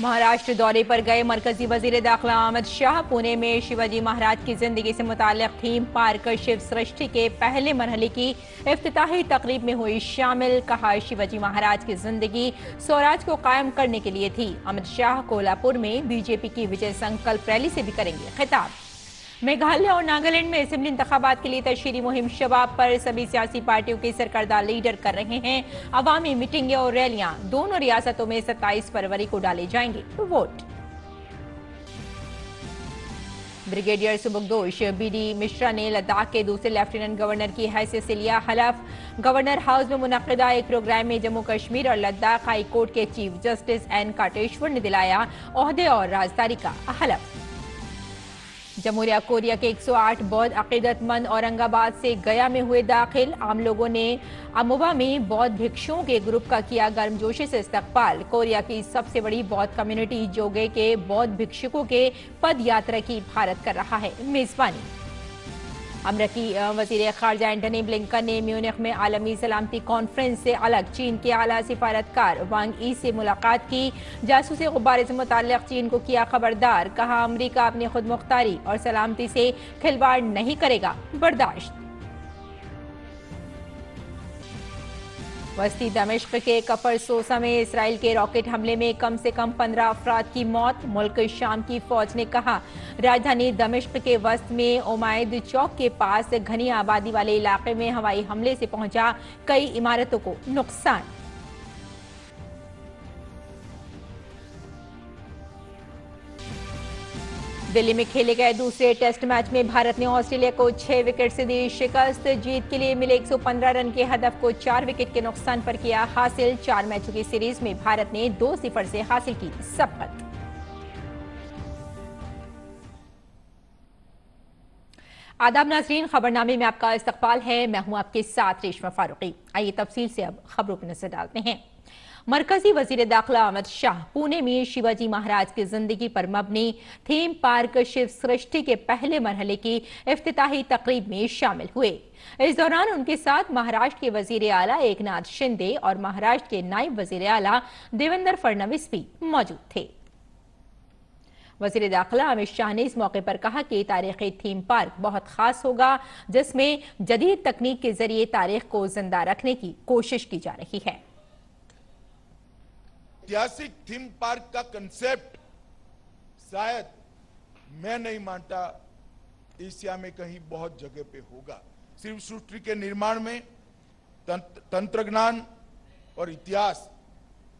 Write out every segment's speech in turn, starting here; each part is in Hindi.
महाराष्ट्र दौरे पर गए मरकजी वजीर दाखिला अमित शाह पुणे में शिवाजी महाराज की जिंदगी से मुताल्लिक थीम पार्क शिव सृष्टि के पहले मरहले की इफ्तिताही तकरीब में हुई शामिल। कहा, शिवाजी महाराज की जिंदगी स्वराज को कायम करने के लिए थी। अमित शाह कोल्हापुर में बीजेपी की विजय संकल्प रैली से भी करेंगे खिताब। मेघालय और नागालैंड में असेंबली इंतखाबात के लिए तशहीरी मुहिम शबाब पर सभी सियासी पार्टियों के सरकर्दा लीडर कर रहे हैं अवामी मीटिंगें और रैलियां। दोनों रियासतों में 27 फरवरी को डाले जाएंगे वोट। ब्रिगेडियर सुबुकदोश बीडी मिश्रा ने लद्दाख के दूसरे लेफ्टिनेंट गवर्नर की हैसियत से लिया हलफ। गवर्नर हाउस में मुनक्किदा एक प्रोग्राम में जम्मू कश्मीर और लद्दाख हाई कोर्ट के चीफ जस्टिस एन काटेश्वर ने दिलाया ओहदे और राजदारी का हलफ। जमहूरिया कोरिया के 108 बौद्ध अकीदतमंद औरंगाबाद से गया में हुए दाखिल। आम लोगों ने अमोबा में बौद्ध भिक्षुओं के ग्रुप का किया गर्मजोशी से इस्तकबाल। कोरिया की सबसे बड़ी बौद्ध कम्युनिटी जोगे के बौद्ध भिक्षुकों के पद यात्रा की भारत कर रहा है मेजबानी। अमरीकी वजीर खारजा एंटनी ब्लिंकन ने म्यूनिख में आलमी सलामती कॉन्फ्रेंस से अलग चीन के आला सिफारतकार वांग ई से मुलाकात की। जासूसी गुब्बारे से मुताल्लिक चीन को किया खबरदार। कहा, अमरीका अपनी खुद मुख्तारी और सलामती से खिलवाड़ नहीं करेगा बर्दाश्त। वस्ती दमिश्क के कफर सोसा में इसराइल के रॉकेट हमले में कम से कम 15 अफराद की मौत। मुल्क शाम की फौज ने कहा, राजधानी दमिश्क के वस्त में ओमायद चौक के पास घनी आबादी वाले इलाके में हवाई हमले से पहुंचा कई इमारतों को नुकसान। दिल्ली में खेले गए दूसरे टेस्ट मैच में भारत ने ऑस्ट्रेलिया को 6 विकेट से दी शिकस्त। जीत के लिए मिले 115 रन के हदफ को 4 विकेट के नुकसान पर किया हासिल। 4 मैचों की सीरीज में भारत ने 2-0 से हासिल की सबकत। आदाब नाज़रीन, खबरनामे में आपका इस्तकबाल है। मैं हूं आपके साथ रेशमा फारूकी। आइए तफसील से अब खबरों पर नजर डालते हैं। मरकजी वजीर दाखिला अमित शाह पुणे में शिवाजी महाराज की जिंदगी पर मबनी थीम पार्क शिव सृष्टि के पहले मरहले की इफ्तिताही तकरीब में शामिल हुए। इस दौरान उनके साथ महाराष्ट्र के वजीर आला एकनाथ शिंदे और महाराष्ट्र के नायब वजीर आला देवेंद्र फडणवीस भी मौजूद थे। वजीर दाखिला अमित शाह ने इस मौके पर कहा कि तारीखी थीम पार्क बहुत खास होगा, जिसमें जदीद तकनीक के जरिए तारीख को जिंदा रखने की कोशिश की जा रही है। ऐतिहासिक थीम पार्क का कंसेप्ट शायद मैं नहीं मानता एशिया में कहीं बहुत जगह पे होगा। शिव सृष्टि के निर्माण में तंत्रज्ञान और इतिहास,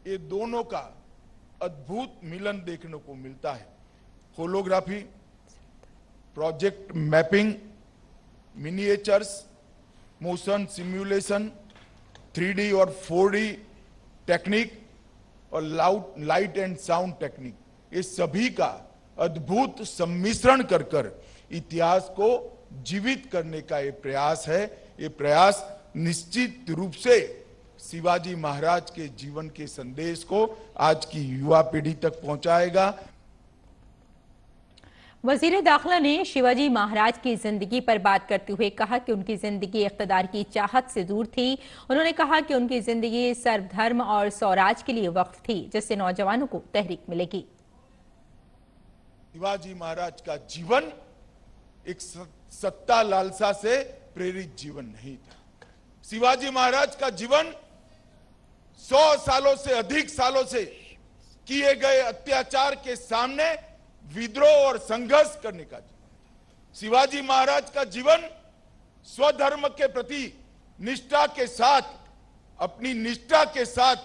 ये दोनों का अद्भुत मिलन देखने को मिलता है। Holography, project mapping, miniatures, motion simulation, 3D और 4D टेक्निक और लाइट एंड साउंड टेक्निक, ये सभी का अद्भुत सम्मिश्रण कर कर इतिहास को जीवित करने का ये प्रयास है। ये प्रयास निश्चित रूप से शिवाजी महाराज के जीवन के संदेश को आज की युवा पीढ़ी तक पहुंचाएगा। वजीर दाखिला ने शिवाजी महाराज की जिंदगी पर बात करते हुए कहा कि उनकी जिंदगी इख्तिदार की चाहत से दूर थी। उन्होंने कहा कि उनकी जिंदगी सर्वधर्म और स्वराज के लिए वक्फ थी, जिससे नौजवानों को तहरीक मिलेगी। शिवाजी महाराज का जीवन एक सत्ता लालसा से प्रेरित जीवन नहीं था। शिवाजी महाराज का जीवन 100 सालों से अधिक सालों से किए गए अत्याचार के सामने विद्रोह और संघर्ष करने का जीवन। शिवाजी महाराज का जीवन स्वधर्म के प्रति निष्ठा के साथ, अपनी निष्ठा के साथ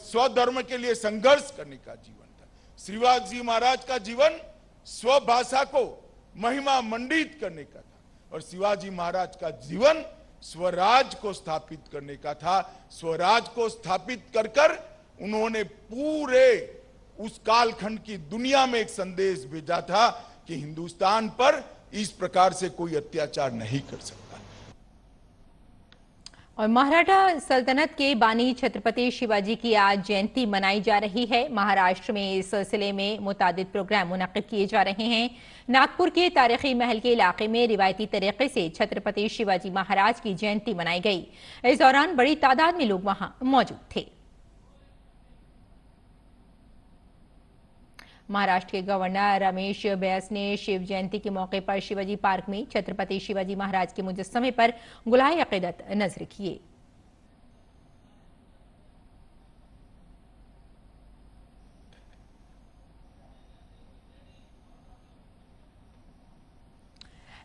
स्वधर्म के लिए संघर्ष करने का जीवन था। शिवाजी महाराज का जीवन स्वभाषा को महिमा मंडित करने का था और शिवाजी महाराज का जीवन स्वराज को स्थापित करने का था। स्वराज को स्थापित कर कर उन्होंने पूरे उस कालखंड की दुनिया में एक संदेश भेजा था कि हिंदुस्तान पर इस प्रकार से कोई अत्याचार नहीं कर सकता। और मराठा सल्तनत के बानी छत्रपति शिवाजी की आज जयंती मनाई जा रही है। महाराष्ट्र में इस सिलसिले में मुतादिद प्रोग्राम मुनक्किद किए जा रहे हैं। नागपुर के तारीखी महल के इलाके में रिवायती तरीके से छत्रपति शिवाजी महाराज की जयंती मनाई गई। इस दौरान बड़ी तादाद में लोग वहां मौजूद थे। महाराष्ट्र के गवर्नर रमेश बैस ने शिव जयंती के मौके पर शिवाजी पार्क में छत्रपति शिवाजी महाराज के मुजस्समे पर गुलाए अकीदत नजर किए।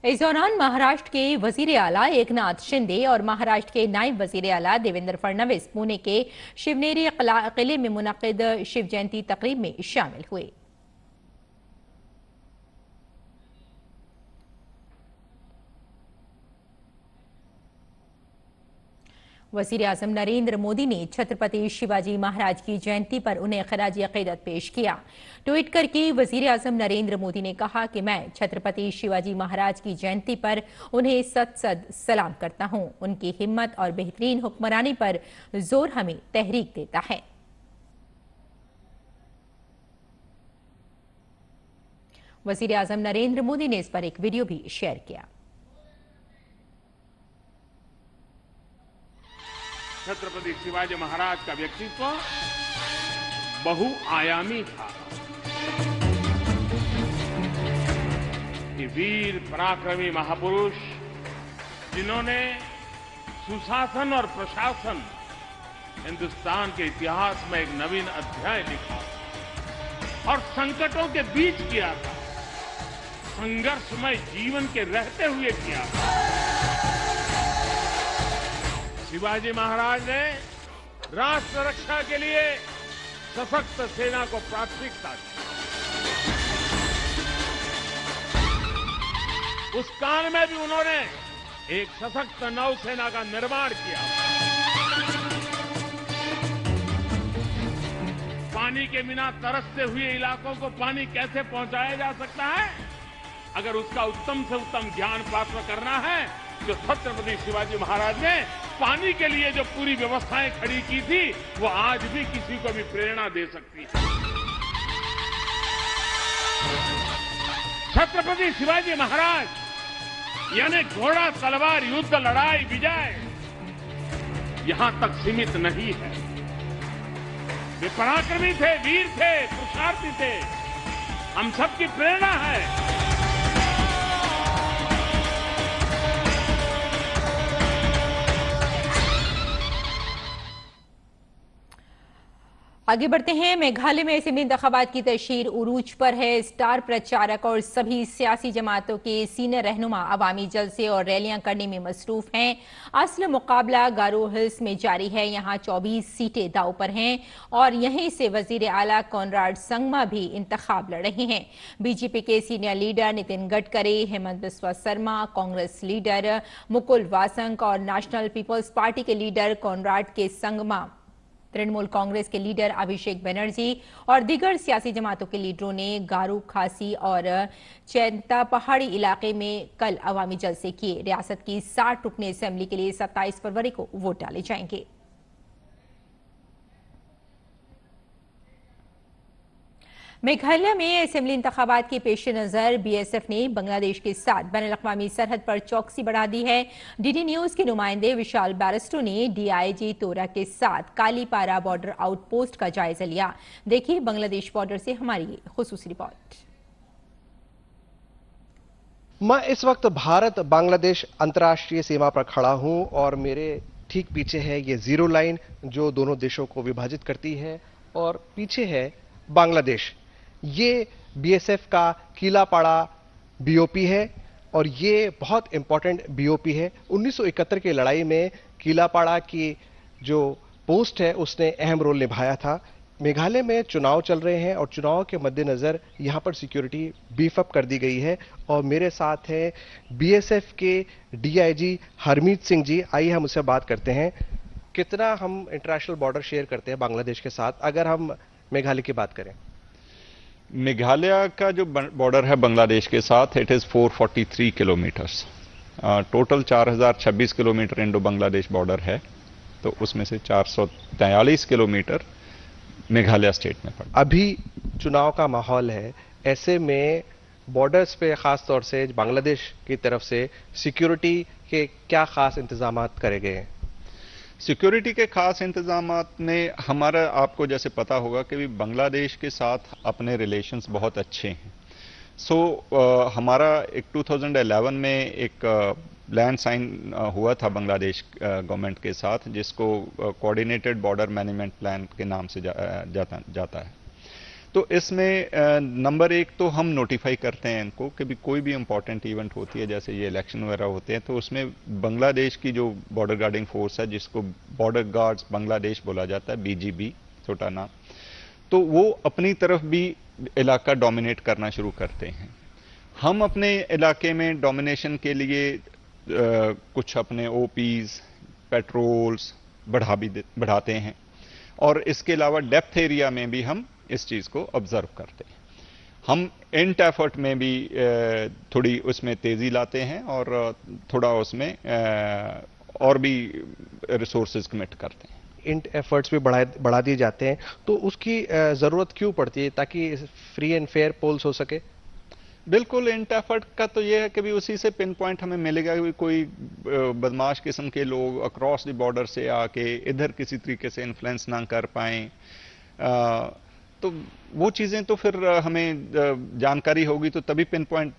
इस दौरान महाराष्ट्र के वजीर आला एकनाथ शिंदे और महाराष्ट्र के नायब वजीर आला देवेंद्र फडणवीस पुणे के शिवनेरी किले में मुनक्किद शिव जयंती तकरीब में शामिल हुए। वजीर आजम नरेंद्र मोदी ने छत्रपति शिवाजी महाराज की जयंती पर उन्हें खराज अकीदत पेश किया। ट्वीट करके वजीर आजम नरेंद्र मोदी ने कहा कि मैं छत्रपति शिवाजी महाराज की जयंती पर उन्हें सद सलाम करता हूं। उनकी हिम्मत और बेहतरीन हुक्मरानी पर जोर हमें तहरीक देता है। वजीर आजम नरेंद्र मोदी ने इस पर एक वीडियो भी शेयर किया। छत्रपति शिवाजी महाराज का व्यक्तित्व बहुआयामी था। ये वीर पराक्रमी महापुरुष जिन्होंने सुशासन और प्रशासन हिंदुस्तान के इतिहास में एक नवीन अध्याय लिखा और संकटों के बीच किया था, संघर्षमय जीवन के रहते हुए किया था। शिवाजी महाराज ने राष्ट्र रक्षा के लिए सशक्त सेना को प्राथमिकता दी। उस काल में भी उन्होंने एक सशक्त नौसेना का निर्माण किया। पानी के बिना तरसते हुए इलाकों को पानी कैसे पहुंचाया जा सकता है, अगर उसका उत्तम से उत्तम ज्ञान प्राप्त करना है तो छत्रपति शिवाजी महाराज ने पानी के लिए जो पूरी व्यवस्थाएं खड़ी की थी वो आज भी किसी को भी प्रेरणा दे सकती है। छत्रपति शिवाजी महाराज यानी घोड़ा तलवार युद्ध लड़ाई विजय यहां तक सीमित नहीं है। वे पराक्रमी थे, वीर थे, पुरुषार्थी थे, हम सबकी प्रेरणा है। आगे बढ़ते हैं। मेघालय में असेंबली इंतखाबात की तशहीर उरूज पर है। स्टार प्रचारक और सभी सियासी जमातों के सीनियर रहनुमा अवामी जलसे और रैलियां करने में मसरूफ हैं। असल मुकाबला गारो हिल्स में जारी है। यहां 24 सीटें दांव पर हैं और यहीं से वजीर आला कॉनराड संगमा भी इंतखाब लड़ रहे हैं। बीजेपी के senior leader Nitin Gadkari, Hemanta Biswa Sarma, Congress leader Mukul वासंग और नेशनल पीपल्स पार्टी के लीडर कॉनराड के संगमा, तृणमूल कांग्रेस के लीडर अभिषेक बनर्जी और दीगर सियासी जमातों के लीडरों ने गारू, खासी और चैंता पहाड़ी इलाके में कल अवामी जलसे किए। रियासत की 60 रुकनी असेंबली के लिए 27 फरवरी को वोट डाले जाएंगे। मेघालय में असेंबली इंतखाबात के पेश नजर बीएसएफ ने बांग्लादेश के साथ बैनुल-अक़वामी सरहद पर चौकसी बढ़ा दी है। डीडी न्यूज के नुमाइंदे विशाल बैरिस्टो ने डीआईजी तोरा के साथ कालीपारा बॉर्डर आउटपोस्ट का जायजा लिया। देखिए बांग्लादेश बॉर्डर से हमारी खुसूसी रिपोर्ट। मैं इस वक्त भारत बांग्लादेश अंतर्राष्ट्रीय सीमा पर खड़ा हूं और मेरे ठीक पीछे है ये जीरो लाइन जो दोनों देशों को विभाजित करती है और पीछे है बांग्लादेश। ये बीएसएफ का कीलापाड़ा बीओपी है और ये बहुत इंपॉर्टेंट बीओपी है। 1971 की लड़ाई में कीलापाड़ा की जो पोस्ट है उसने अहम रोल निभाया था। मेघालय में चुनाव चल रहे हैं और चुनाव के मद्देनजर यहां पर सिक्योरिटी बीफ अप कर दी गई है और मेरे साथ है बीएसएफ के डीआईजी हरमीत सिंह जी। आइए हम उससे बात करते हैं। कितना हम इंटरनेशनल बॉर्डर शेयर करते हैं बांग्लादेश के साथ, अगर हम मेघालय की बात करें? मेघालय का जो बॉर्डर है बांग्लादेश के साथ it is 443 kilometres. Total 4026 kilometre Indo Bangladesh border है, तो उसमें से 443 किलोमीटर मेघालय स्टेट में पड़ता है। अभी चुनाव का माहौल है, ऐसे में बॉर्डर्स पे खास तौर से बांग्लादेश की तरफ से सिक्योरिटी के क्या खास इंतजाम करे गए हैं? सिक्योरिटी के खास इंतजामात में हमारा, आपको जैसे पता होगा कि भी बांग्लादेश के साथ अपने रिलेशंस बहुत अच्छे हैं। हमारा एक 2011 में एक लैंड साइन हुआ था बांग्लादेश गवर्नमेंट के साथ, जिसको कोऑर्डिनेटेड बॉर्डर मैनेजमेंट प्लान के नाम से जाता है। तो इसमें नंबर एक तो हम नोटिफाई करते हैं इनको कि भी कोई भी इंपॉर्टेंट इवेंट होती है, जैसे ये इलेक्शन वगैरह होते हैं, तो उसमें बांग्लादेश की जो बॉर्डर गार्डिंग फोर्स है, जिसको बॉर्डर गार्ड्स बांग्लादेश बोला जाता है, बीजीबी छोटा नाम, तो वो अपनी तरफ भी इलाका डोमिनेट करना शुरू करते हैं। हम अपने इलाके में डोमिनेशन के लिए कुछ अपने ओपीज, पेट्रोल्स बढ़ाते हैं, और इसके अलावा डेप्थ एरिया में भी हम इस चीज को ऑब्जर्व करते हैं। हम इंट एफर्ट में भी थोड़ी उसमें तेजी लाते हैं और थोड़ा उसमें और भी रिसोर्सेज कमिट करते हैं। इंट एफर्ट्स भी बढ़ा दिए जाते हैं, तो उसकी जरूरत क्यों पड़ती है, ताकि फ्री एंड फेयर पोल्स हो सके? बिल्कुल, इंट एफर्ट का तो यह है कि भी उसी से पिन पॉइंट हमें मिलेगा कि कोई बदमाश किस्म के लोग अक्रॉस द बॉर्डर से आके इधर किसी तरीके से इन्फ्लुएंस ना कर पाएं। तो वो चीजें तो फिर हमें जानकारी होगी तो तभी पिन पॉइंट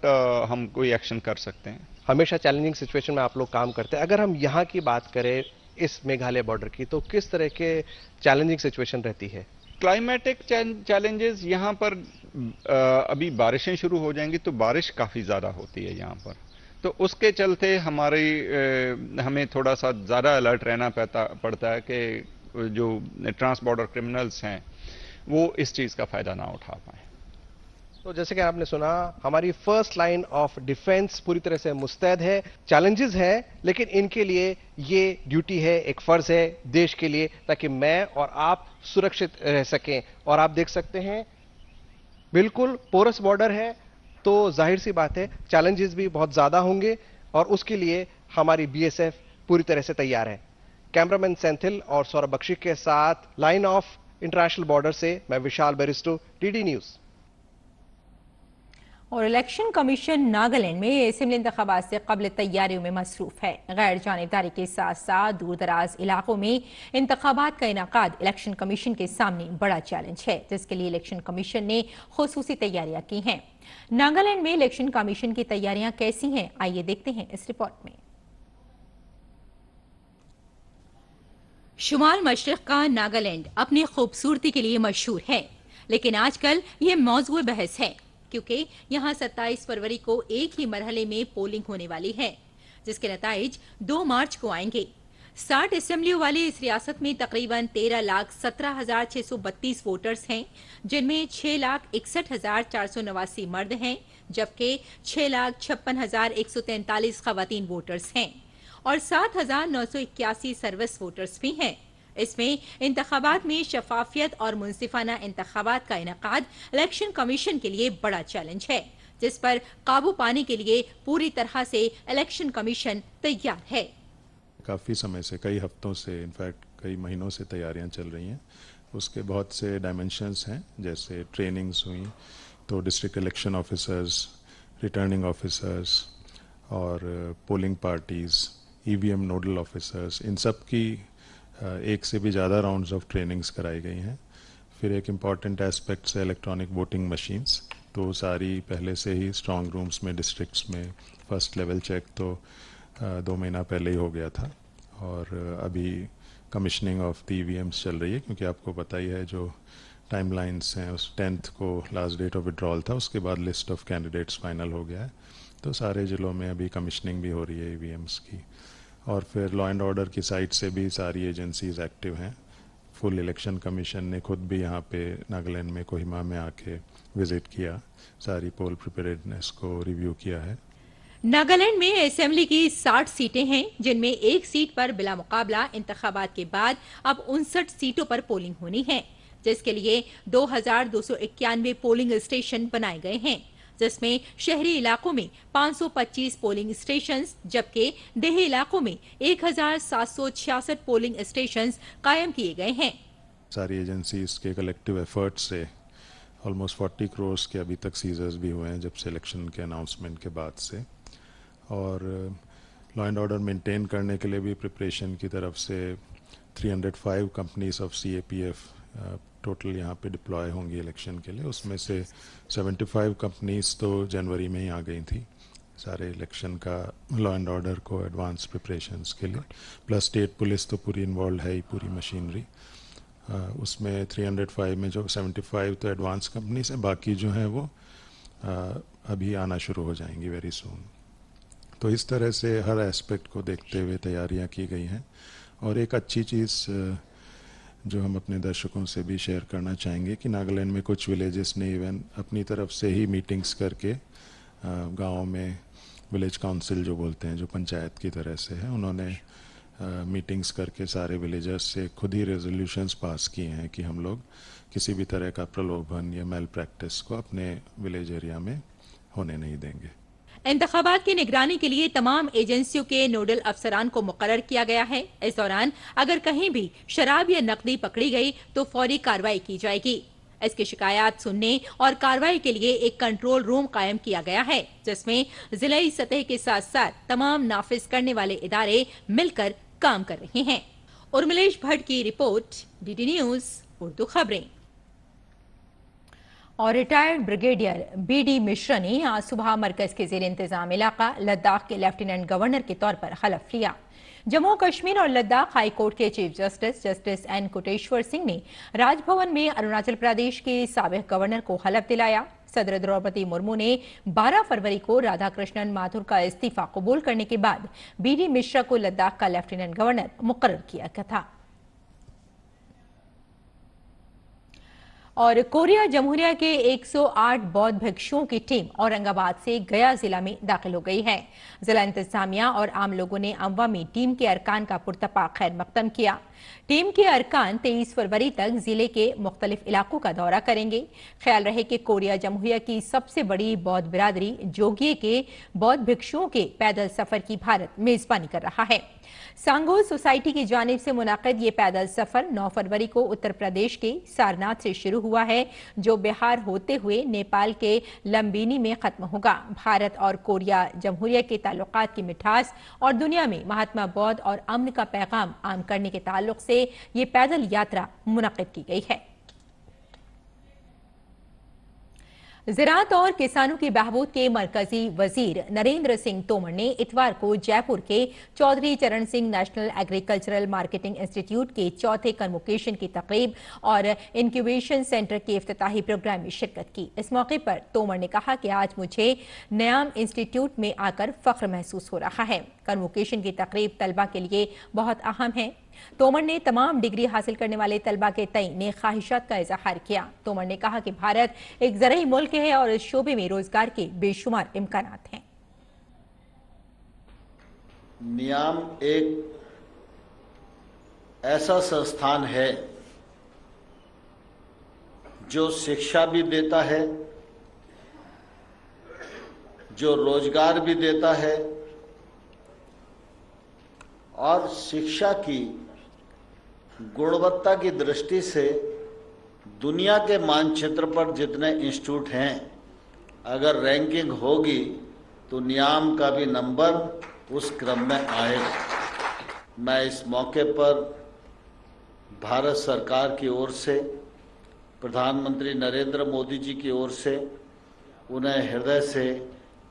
हम कोई एक्शन कर सकते हैं। हमेशा चैलेंजिंग सिचुएशन में आप लोग काम करते हैं। अगर हम यहाँ की बात करें, इस मेघालय बॉर्डर की, तो किस तरह के चैलेंजिंग सिचुएशन रहती है? क्लाइमेटिक चैलेंजेस यहाँ पर अभी बारिशें शुरू हो जाएंगी तो बारिश काफी ज्यादा होती है यहाँ पर, तो उसके चलते हमें थोड़ा सा ज्यादा अलर्ट रहना पड़ता है कि जो ट्रांस बॉर्डर क्रिमिनल्स हैं वो इस चीज का फायदा ना उठा पाए। तो जैसे कि आपने सुना, हमारी फर्स्ट लाइन ऑफ डिफेंस पूरी तरह से मुस्तैद है। चैलेंजेस हैं, लेकिन इनके लिए ये ड्यूटी है, एक फर्ज है देश के लिए, ताकि मैं और आप सुरक्षित रह सकें। और आप देख सकते हैं, बिल्कुल पोरस बॉर्डर है, तो जाहिर सी बात है चैलेंजेस भी बहुत ज्यादा होंगे, और उसके लिए हमारी बीएसएफ पूरी तरह से तैयार है। कैमरामैन सेंथिल और सौरभ बख्शी के साथ लाइन ऑफ इंटरनेशनल बॉर्डर से मैं विशाल बेरिस्टो, डीडी न्यूज। और इलेक्शन कमीशन नागालैंड में असेंबली इंतखाबात से कबल तैयारियों में मसरूफ है। गैर जानिबदारी के साथ साथ दूर दराज इलाकों में इंतखाबात का इनेकाद इलेक्शन कमीशन के सामने बड़ा चैलेंज है, जिसके लिए इलेक्शन कमीशन ने खुसूसी तैयारियां की हैं। नागालैंड में इलेक्शन कमीशन की तैयारियां कैसी हैं, आइए देखते हैं इस रिपोर्ट में। शुमाल मशरिक का नागालैंड अपनी खूबसूरती के लिए मशहूर है, लेकिन आजकल ये मौजूद बहस है, क्योंकि यहाँ 27 फरवरी को एक ही मरहले में पोलिंग होने वाली है, जिसके नताइज 2 मार्च को आएंगे। 60 असेंबलियों वाली इस रियासत में तकरीबन 13,17,632 वोटर्स हैं, जिनमें 6,61,489 मर्द हैं, जबकि 6,56,143 खवातीन वोटर्स हैं और 7,981 सर्विस वोटर्स भी हैं। इसमें इंतखाबात में शफाफियत और मुनसिफाना इंतखाबात का इनेकाद इलेक्शन कमीशन के लिए बड़ा चैलेंज है, जिस पर काबू पाने के लिए पूरी तरह से इलेक्शन कमीशन तैयार है। काफ़ी समय से, कई हफ्तों से, इनफैक्ट कई महीनों से तैयारियां चल रही हैं। उसके बहुत से डायमेंशंस हैं, जैसे ट्रेनिंग्स हुई, तो district election officers, returning officers और polling parties, EVM nodal officers, इन सब की एक से भी ज़्यादा राउंड्स ऑफ ट्रेनिंग्स कराई गई हैं। फिर एक इम्पॉर्टेंट एस्पेक्ट है इलेक्ट्रॉनिक वोटिंग मशीन्स, तो सारी पहले से ही स्ट्रॉन्ग रूम्स में, डिस्ट्रिक्ट्स में फर्स्ट लेवल चेक तो 2 महीना पहले ही हो गया था, और अभी कमिश्निंग ऑफ द ईवीएम्स चल रही है, क्योंकि आपको पता ही है जो टाइमलाइंस हैं, उस 10th को लास्ट डेट ऑफ विड्रॉल था, उसके बाद लिस्ट ऑफ कैंडिडेट्स फाइनल हो गया है, तो सारे ज़िलों में अभी कमिश्निंग भी हो रही है ईवीएम्स की। और फिर लॉ एंड ऑर्डर की साइड से भी सारी एजेंसीज एक्टिव हैं। फुल इलेक्शन कमीशन ने खुद भी यहाँ पे नागालैंड में, कोहिमा में आके विजिट किया, सारी पोल प्रिपेयर्डनेस को रिव्यू किया है। नागालैंड में असेंबली की 60 सीटें हैं, जिनमें एक सीट पर बिला मुकाबला इंतखाबात के बाद अब 59 सीटों पर पोलिंग होनी है, जिसके लिए 2,291 पोलिंग स्टेशन बनाए गए हैं, जिसमें शहरी इलाकों में 525 पोलिंग स्टेशंस, जबकि देही इलाकों में 1,766 पोलिंग स्टेशंस कायम किए गए हैं। सारी एजेंसीज के कलेक्टिव एफर्ट से ऑलमोस्ट 40 करोड़ के अभी तक सीजर्स भी हुए हैं जब से इलेक्शन के अनाउंसमेंट के बाद से, और लॉ एंड ऑर्डर मेंटेन करने के लिए भी प्रिपरेशन की तरफ से 305 कंपनीज ऑफ CAPF टोटल यहाँ पे डिप्लॉय होंगी इलेक्शन के लिए। उसमें से 75 कंपनीज तो जनवरी में ही आ गई थी सारे इलेक्शन का लॉ एंड ऑर्डर को एडवांस प्रिपरेशंस के लिए, प्लस स्टेट पुलिस तो पूरी इन्वॉल्व है ही, पूरी मशीनरी। उसमें 305 में जो 75 तो एडवांस कंपनीज हैं, बाकी जो हैं वो अभी आना शुरू हो जाएंगी वेरी सून। तो इस तरह से हर एस्पेक्ट को देखते हुए तैयारियां की गई हैं। और एक अच्छी चीज़ जो हम अपने दर्शकों से भी शेयर करना चाहेंगे कि नागालैंड में कुछ विलेजेस ने इवन अपनी तरफ से ही मीटिंग्स करके गाँव में विलेज काउंसिल जो बोलते हैं, जो पंचायत की तरह से है, उन्होंने मीटिंग्स करके सारे विलेजर्स से खुद ही रेजोल्यूशंस पास किए हैं कि हम लोग किसी भी तरह का प्रलोभन या मेल प्रैक्टिस को अपने विलेज एरिया में होने नहीं देंगे। इंतखाबात की निगरानी के लिए तमाम एजेंसियों के नोडल अफसरान को मुकर्रर किया गया है। इस दौरान अगर कहीं भी शराब या नकदी पकड़ी गई तो फौरी कार्रवाई की जाएगी। इसकी शिकायत सुनने और कार्रवाई के लिए एक कंट्रोल रूम कायम किया गया है, जिसमें जिलाई सतह के साथ साथ तमाम नाफिज करने वाले इदारे मिलकर काम कर रहे हैं। उर्मिलेश भट्ट की रिपोर्ट, DD न्यूज उर्दू खबरें। और रिटायर्ड ब्रिगेडियर BD मिश्रा ने आज सुबह मरकज के जेर इंतजाम इलाका लद्दाख के लेफ्टिनेंट गवर्नर के तौर पर हलफ लिया। जम्मू कश्मीर और लद्दाख हाई कोर्ट के chief justice N Koteshwar Singh ने राजभवन में अरुणाचल प्रदेश के साबिक गवर्नर को हलफ दिलाया। सदर द्रौपदी मुर्मू ने 12 फरवरी को राधाकृष्णन माथुर का इस्तीफा कबूल करने के बाद BD मिश्रा को लद्दाख का लेफ्टिनेंट गवर्नर मुकर्रर किया गया था। और कोरिया जमहूरिया के 108 बौद्ध भिक्षुओं की टीम औरंगाबाद से गया जिला में दाखिल हो गई है। जिला इंतजामिया और आम लोगों ने अमवा में टीम के अरकान का पुरतपाक खैर मकदम किया। टीम के अरकान 23 फरवरी तक जिले के मुख्तलिफ इलाकों का दौरा करेंगे। ख्याल रहे कि कोरिया जमहूरिया की सबसे बड़ी बौद्ध बिरादरी जोगिए के बौद्ध भिक्षुओं के पैदल सफर की भारत मेजबानी कर रहा है। सांगो सोसाइटी की जानिब से मुनाकिद ये पैदल सफर 9 फरवरी को उत्तर प्रदेश के सारनाथ से शुरू हुआ है, जो बिहार होते हुए नेपाल के लंबिनी में खत्म होगा। भारत और कोरिया जमहूरिया के ताल्लुकात की मिठास और दुनिया में महात्मा बौद्ध और अमन का पैगाम आम करने के ताल्लुक से ये पैदल यात्रा मुनक्किद की गई है। ज़राअत और किसानों की बहबूद के मरकजी वजीर नरेंद्र सिंह तोमर ने इतवार को जयपुर के चौधरी चरण Singh national agricultural marketing institute के चौथे कन्वोकेशन की तकरीब और इंक्यूबेशन सेंटर के इफ्तिताही प्रोग्राम में शिरकत की। इस मौके पर तोमर ने कहा कि आज मुझे नयाम इंस्टीट्यूट में आकर फख्र महसूस हो रहा है। कन्वोकेशन की तकरीब तलबा के लिए बहुत अहम है। तोमर ने तमाम डिग्री हासिल करने वाले तलबा के तय नेक ख्वाहिशात का इजहार किया। तोमर ने कहा कि भारत एक ज़रई मुल्क है और इस शोबे में रोजगार के बेशुमार इम्कानात हैं। नियाम एक ऐसा संस्थान है जो शिक्षा भी देता है, जो रोजगार भी देता है और शिक्षा की गुणवत्ता की दृष्टि से दुनिया के मानचित्र पर जितने इंस्टीट्यूट हैं, अगर रैंकिंग होगी तो नियाम का भी नंबर उस क्रम में आएगा। मैं इस मौके पर भारत सरकार की ओर से, प्रधानमंत्री नरेंद्र मोदी जी की ओर से उन्हें हृदय से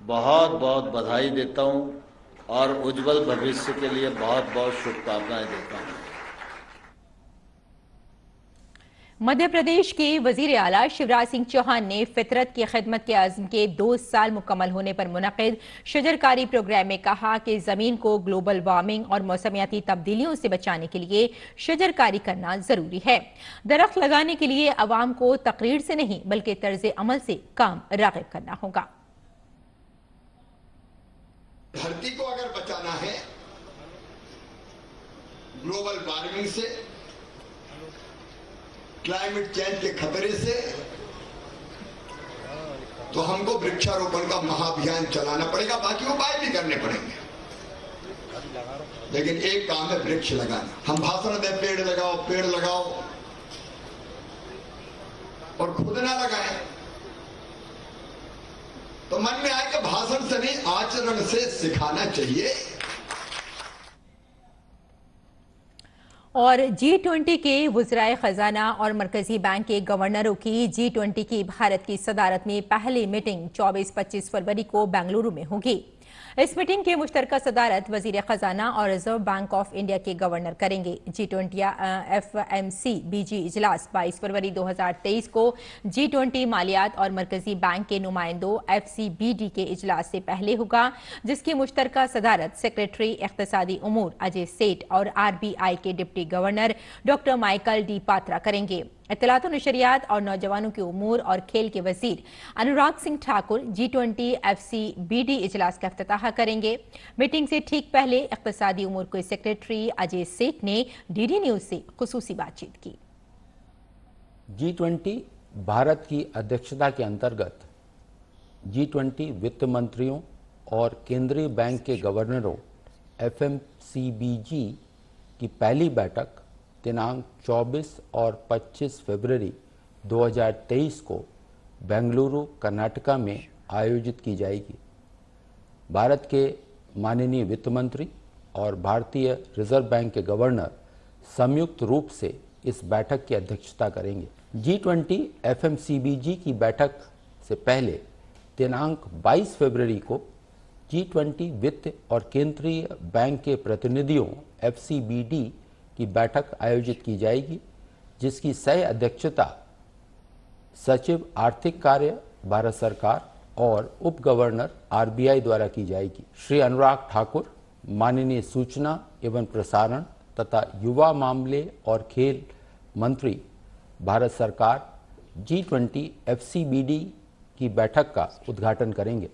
बहुत बहुत बधाई देता हूं और उज्जवल भविष्य के लिए बहुत बहुत शुभकामनाएं देता हूं। मध्य प्रदेश के वजीर आला शिवराज सिंह चौहान ने फितरत की खिदमत के आज़म के 2 साल मुकम्मल होने पर मुनक़िद शजरकारी प्रोग्राम में कहा कि जमीन को ग्लोबल वार्मिंग और मौसमियाती तब्दीलियों से बचाने के लिए शजरकारी करना जरूरी है। दरख्त लगाने के लिए अवाम को तकरीर से नहीं बल्कि तर्ज अमल से काम राग़िब करना होगा। धरती को अगर बचाना है ग्लोबल वार्मिंग से, क्लाइमेट चेंज के खतरे से, तो हमको वृक्षारोपण का महाअभियान चलाना पड़ेगा। बाकी उपाय भी करने पड़ेंगे, लेकिन एक काम है वृक्ष लगाना। हम भाषण दें पेड़ लगाओ पेड़ लगाओ और खुद ना लगाएं तो मन में आए कि भाषण से नहीं आचरण से सिखाना चाहिए। और G20 के वज़राए खजाना और मरकजी बैंक के गवर्नरों की G20 की भारत की सदारत में पहली मीटिंग 24-25 फरवरी को बेंगलुरु में होगी। इस मीटिंग की मुश्तरका सदारत वजीर खजाना और रिजर्व बैंक ऑफ इंडिया के गवर्नर करेंगे। G20 FMCBG इजलास 22 फरवरी 2023 को G20 मालियात और मरकजी बैंक के नुमाइंदों FCBD के इजलास से पहले होगा, जिसकी मुश्तरका सदारत सेक्रेटरी इख्तिसादी उमूर अजय सेठ और RBI के deputy governor doctor Michael D Patra करेंगे। इत्तलात और नशरियात और नौजवानों के उमूर और खेल के वजीर अनुराग सिंह ठाकुर G20 FCBD इजलास का इफ्तिताह करेंगे। मीटिंग से ठीक पहले इख्तिसादी उमूर के सेक्रेटरी अजय सेठ ने DD न्यूज से खुसूसी बातचीत की। G20 भारत की अध्यक्षता के अंतर्गत G20 वित्त मंत्रियों और केंद्रीय बैंक के गवर्नरों FMCBG की पहली बैठक दिनांक 24 और 25 फरवरी 2023 को बेंगलुरु कर्नाटका में आयोजित की जाएगी। भारत के माननीय वित्त मंत्री और भारतीय रिजर्व बैंक के गवर्नर संयुक्त रूप से इस बैठक की अध्यक्षता करेंगे। G20 FMCBG की बैठक से पहले दिनांक 22 फरवरी को G20 वित्त और केंद्रीय बैंक के प्रतिनिधियों FCBD की बैठक आयोजित की जाएगी, जिसकी सह अध्यक्षता सचिव आर्थिक कार्य भारत सरकार और उप गवर्नर RBI द्वारा की जाएगी। श्री अनुराग ठाकुर माननीय सूचना एवं प्रसारण तथा युवा मामले और खेल मंत्री भारत सरकार G20 FCBD की बैठक का उद्घाटन करेंगे।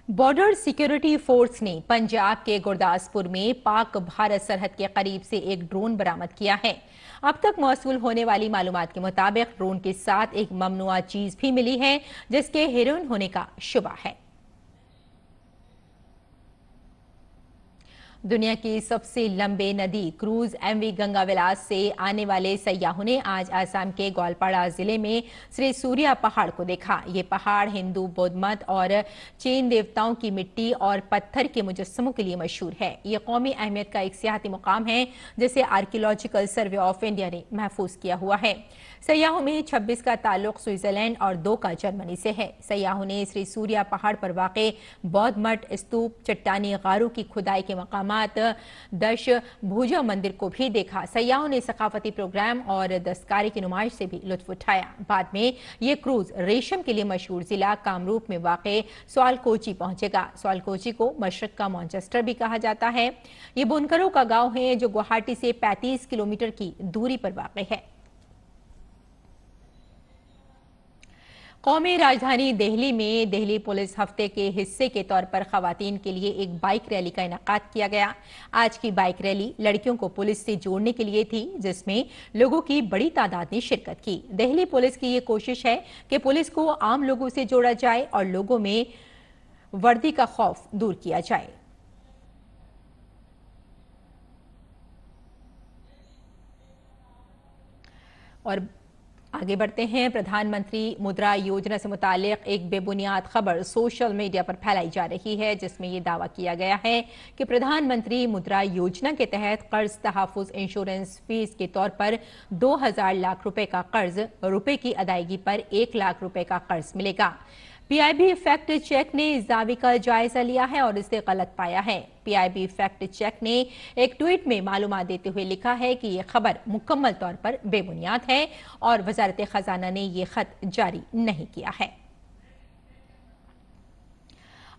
बॉर्डर सिक्योरिटी फोर्स ने पंजाब के गुरदासपुर में पाक भारत सरहद के करीब से एक ड्रोन बरामद किया है। अब तक मौसूल होने वाली मालूमात के मुताबिक ड्रोन के साथ एक ममनुआ चीज भी मिली है, जिसके हेरोइन होने का शुबा है। दुनिया की सबसे लंबे नदी क्रूज MV गंगा विलास से आने वाले सयाहों ने आज आसाम के ग्वालपाड़ा जिले में श्री सूर्या पहाड़ को देखा। ये पहाड़ हिंदू, बौद्ध मत और जैन देवताओं की मिट्टी और पत्थर के मुजस्समों के लिए मशहूर है। ये कौमी अहमियत का एक सियाहती मुकाम है, जिसे आर्कियोलॉजिकल सर्वे ऑफ इंडिया ने महफूज किया हुआ है। सयाहों में 26 का ताल्लुक स्विट्जरलैंड और 2 का जर्मनी से है। सयाहों ने श्री सूर्या पहाड़ पर वाक़े बौद्ध मठ, स्तूप, चट्टानी गारों की खुदाई के मकामात, दश भुजा मंदिर को भी देखा। सयाहों ने सकाफती प्रोग्राम और दस्तकारी की नुमाइश से भी लुत्फ उठाया। बाद में ये क्रूज रेशम के लिए मशहूर जिला कामरूप में वाक़े स्वालकोची पहुंचेगा। स्वालकोची को मशरक का मैनचेस्टर भी कहा जाता है। ये बुनकरों का गांव है, जो गुवाहाटी से 35 किलोमीटर की दूरी पर वाक़े है। कौमी राजधानी दिल्ली में दिल्ली पुलिस हफ्ते के हिस्से के तौर पर खवातीन के लिए एक बाइक रैली का इनेकाद किया गया। आज की बाइक रैली लड़कियों को पुलिस से जोड़ने के लिए थी, जिसमें लोगों की बड़ी तादाद ने शिरकत की। दिल्ली पुलिस की ये कोशिश है कि पुलिस को आम लोगों से जोड़ा जाए और लोगों में वर्दी का खौफ दूर किया जाए। और आगे बढ़ते हैं। प्रधानमंत्री मुद्रा योजना से मुतालिक एक बेबुनियाद खबर सोशल मीडिया पर फैलाई जा रही है, जिसमें यह दावा किया गया है कि प्रधानमंत्री मुद्रा योजना के तहत कर्ज तहफ़्फ़ुज़ इंश्योरेंस फीस के तौर पर 2000 लाख रुपए का कर्ज, रुपए की अदायगी पर 1 लाख रुपए का कर्ज मिलेगा। PIB फैक्ट चेक ने इस दावे का जायजा लिया है और इसे गलत पाया है। PIB फैक्ट चेक ने एक ट्वीट में मालूमात देते हुए लिखा है कि यह खबर मुकम्मल तौर पर बेबुनियाद है और वजारत खजाना ने यह खत जारी नहीं किया है।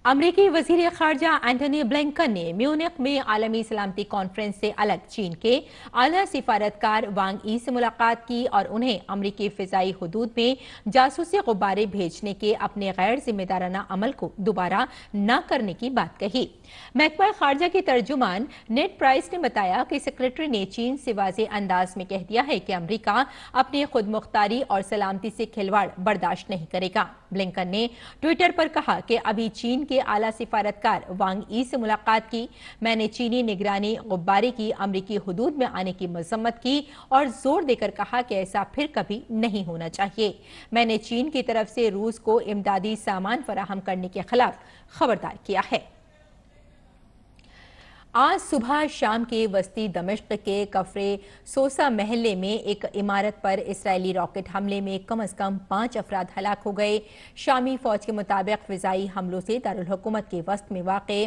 अमरीकी वजीर खारजा एंटनी ब्लिंकन ने म्यूनिख में आलमी सलामती कॉन्फ्रेंस से अलग चीन के आला सिफारतकार वांग यी से मुलाकात की और उन्हें अमरीकी फिजाई हुदूद में जासूसी गुब्बारे भेजने के अपने गैर जिम्मेदाराना अमल को दोबारा न करने की बात कही। महकमा खारजा के तर्जुमान नेड प्राइस ने बताया कि सेक्रेटरी ने चीन से वाज़े अंदाज में कह दिया है कि अमरीका अपनी खुद मुख्तारी और सलामती से खिलवाड़ बर्दाश्त नहीं करेगा। ब्लिंकन ने ट्विटर पर कहा कि अभी चीन के आला सिफारतकार वांग यी से मुलाकात की। मैंने चीनी निगरानी गुब्बारे की अमरीकी हुदूद में आने की मजम्मत की और जोर देकर कहा कि ऐसा फिर कभी नहीं होना चाहिए। मैंने चीन की तरफ से रूस को इमदादी सामान फराहम करने के खिलाफ खबरदार किया है। आज सुबह शाम के वस्ती दमिश्क के कफरे सोसा महल्ले में एक इमारत पर इस्राएली रॉकेट हमले में कम से कम 5 अफराद हलाक हो गए। शामी फौज के मुताबिक फिजाई हमलों से दारुल हुकूमत के वस्त में वाक़े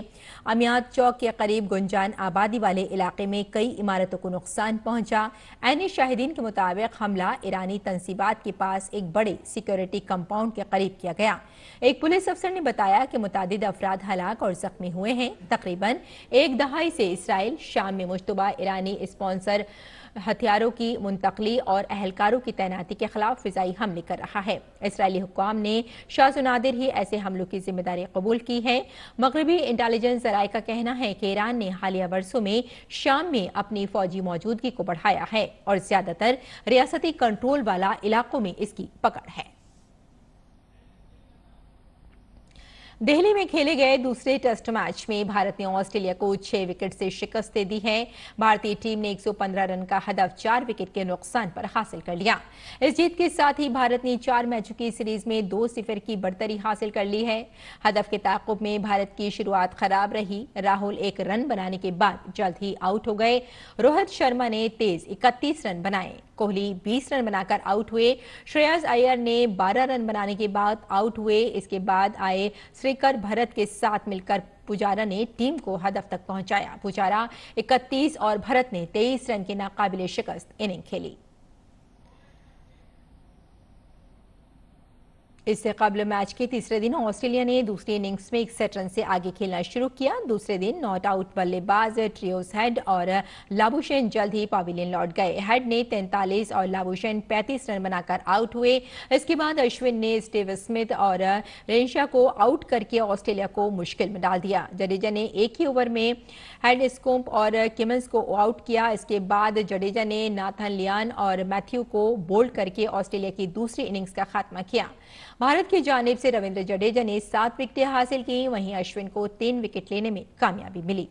अमियाद चौक के करीब गुंजान आबादी वाले इलाके में कई इमारतों को नुकसान पहुंचा। ऐनी शाहिदीन के मुताबिक हमला ईरानी तंसीबात के पास एक बड़े सिक्योरिटी कंपाउंड के करीब किया गया। एक पुलिस अफसर ने बताया कि मुतादिद अफराद हलाक और जख्मी हुए हैं। तकरीबन एक दहाई से इसराइल शाम में मुश्तबा ईरानी स्पॉन्सर हथियारों की मुंतकली और अहलकारों की तैनाती के खिलाफ फिजाई हमले कर रहा है। इसराइली हुक्काम ने शाज़ नादिर ही ऐसे हमलों की जिम्मेदारी कबूल की है। मगरबी इंटेलिजेंस जराये का कहना है कि ईरान ने हालिया वर्षों में शाम में अपनी फौजी मौजूदगी को बढ़ाया है और ज्यादातर रियासती कंट्रोल वाला इलाकों में इसकी पकड़ है। दिल्ली में खेले गए दूसरे टेस्ट मैच में भारत ने ऑस्ट्रेलिया को 6 विकेट से शिकस्त दे दी है। भारतीय टीम ने 115 रन का हदफ 4 विकेट के नुकसान पर हासिल कर लिया। इस जीत के साथ ही भारत ने 4 मैचों की सीरीज में 2-0 की बढ़तरी हासिल कर ली है। हदफ के ताक़ुब में भारत की शुरुआत खराब रही। राहुल 1 रन बनाने के बाद जल्द ही आउट हो गए। रोहित शर्मा ने तेज 31 रन बनाए। कोहली 20 रन बनाकर आउट हुए। श्रेयस अय्यर ने 12 रन बनाने के बाद आउट हुए। इसके बाद आए श्रीकर भरत के साथ मिलकर पुजारा ने टीम को हदफ तक पहुंचाया। पुजारा 31 और भरत ने 23 रन की नाकाबिले शिकस्त इनिंग खेली। इससे कबल मैच के तीसरे दिन ऑस्ट्रेलिया ने दूसरी इनिंग्स में 61 रन से आगे खेलना शुरू किया। दूसरे दिन नॉट आउट बल्लेबाज ट्रियोस हेड और लाबुशेन जल्द ही पवेलियन लौट गए। हेड ने 43 और लाबुशेन 35 रन बनाकर आउट हुए। इसके बाद अश्विन ने स्टीव स्मिथ और रेंशा को आउट करके ऑस्ट्रेलिया को मुश्किल में डाल दिया। जडेजा ने एक ही ओवर में हेड स्कोम्प और किमंस को आउट किया। इसके बाद जडेजा ने नाथन लियान और मैथ्यू को बोल्ड करके ऑस्ट्रेलिया की दूसरी इनिंग्स का खात्मा किया। भारत की जानिब से रविंद्र जडेजा ने 7 विकेटें हासिल की। वहीं अश्विन को 3 विकेट लेने में कामयाबी मिली।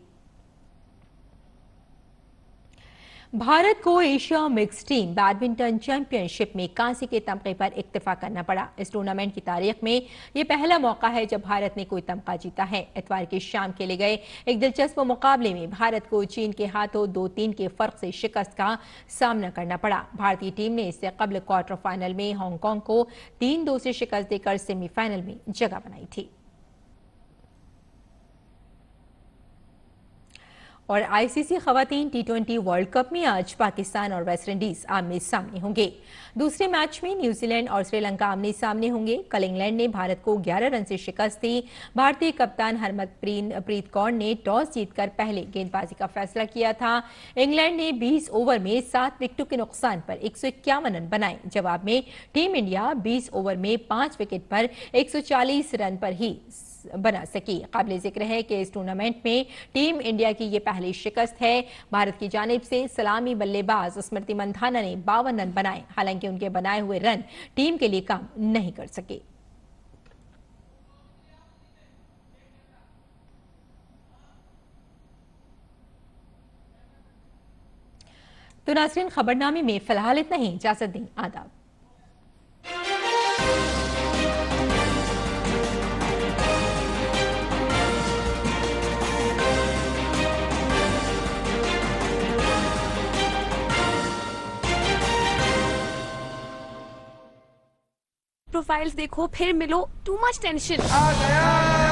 भारत को Asia mix team badminton championship में कांसे के तमगे पर इक्तफा करना पड़ा। इस टूर्नामेंट की तारीख में यह पहला मौका है जब भारत ने कोई तमगा जीता है। इतवार की शाम खेले गए एक दिलचस्प मुकाबले में भारत को चीन के हाथों 2-3 के फर्क से शिकस्त का सामना करना पड़ा। भारतीय टीम ने इससे कबल क्वार्टर फाइनल में हांगकांग को 3-2 से शिकस्त देकर सेमीफाइनल में जगह बनाई थी। और आईसीसी खवातीन टी20 वर्ल्ड कप में आज पाकिस्तान और वेस्टइंडीज आमने सामने होंगे। दूसरे मैच में न्यूजीलैंड और श्रीलंका आमने सामने होंगे। कल इंग्लैंड ने भारत को 11 रन से शिकस्त दी। भारतीय कप्तान हरमनप्रीत कौर ने टॉस जीतकर पहले गेंदबाजी का फैसला किया था। इंग्लैंड ने 20 ओवर में 7 विकेटों के नुकसान पर 151 रन बनाए। जवाब में टीम इंडिया 20 ओवर में 5 विकेट पर 140 रन पर ही बना सकी। काबिल जिक्र है कि इस टूर्नामेंट में टीम इंडिया की ये पहली शिकस्त है। भारत की जानिब से सलामी बल्लेबाज स्मृति मंधाना ने 52 रन बनाए। हालांकि उनके बनाए हुए रन टीम के लिए काम नहीं कर सके। तो नाज़रीन, खबरनामे में फिलहाल इतना ही। इजाजत दें। आदाब। प्रोफाइल्स देखो फिर मिलो, टू मच टेंशन। आ गया